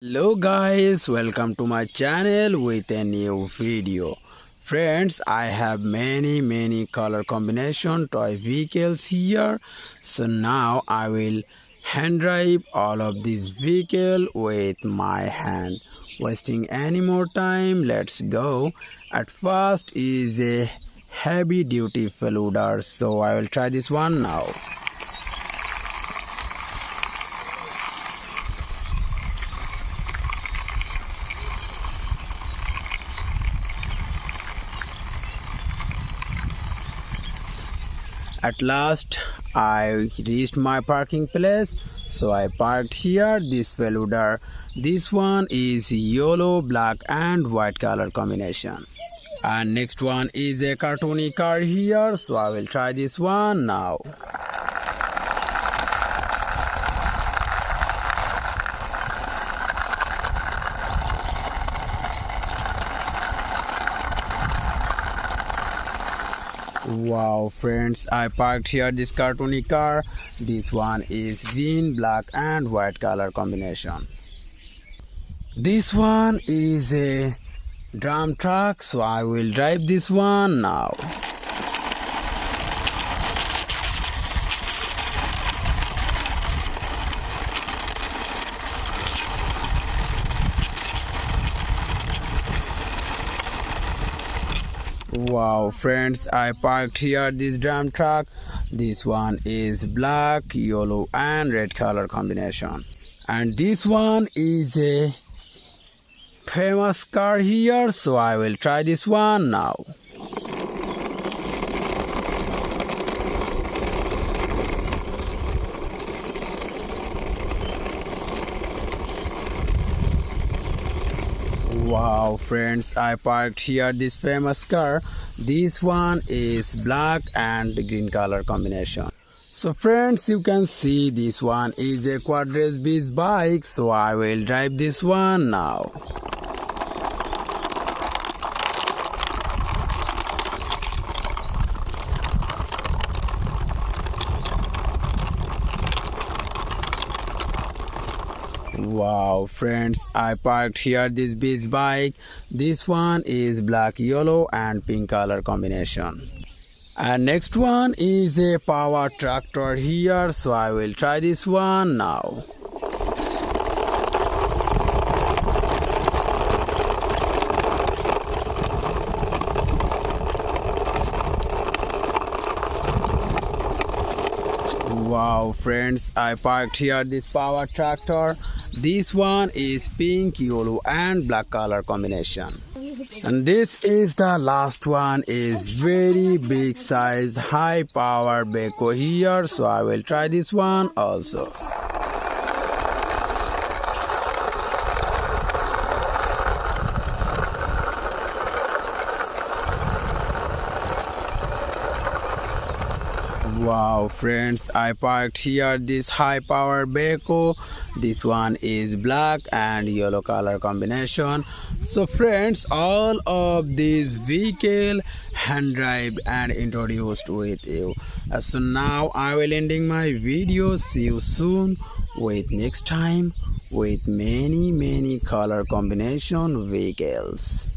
Hello guys, welcome to my channel with a new video. Friends, I have many color combination toy vehicles here. So now I will hand drive all of these vehicle with my hand. Wasting any more time, let's go. At first is a heavy duty feluder, so I will try this one now. At last I reached my parking place, so I parked here. This feluder, this one is yellow, black and white color combination, and next one is a cartoony car here, so I will try this one now. Wow friends, I parked here this cartoony car. This one is green, black and white color combination. This one is a drum truck, so I will drive this one now. Wow friends, I parked here this drum truck. This one is black, yellow and red color combination, and this one is a famous car here, so I will try this one now. Wow friends, I parked here this famous car. This one is black and green color combination. So friends, you can see this one is a quadrace beast bike, so I will drive this one now. Wow friends, I parked here this beach bike. This one is black, yellow and pink color combination, and next one is a power tractor here, so I will try this one now. Wow friends, I parked here this power tractor. This one is pink, yellow and black color combination, and this is the last one, is very big size high power Beco here, so I will try this one also. Wow friends, I parked here this high power Beco. This one is black and yellow color combination. So friends, all of these vehicle hand drive and introduced with you. So now I will ending my video. See you soon with next time with many color combination vehicles.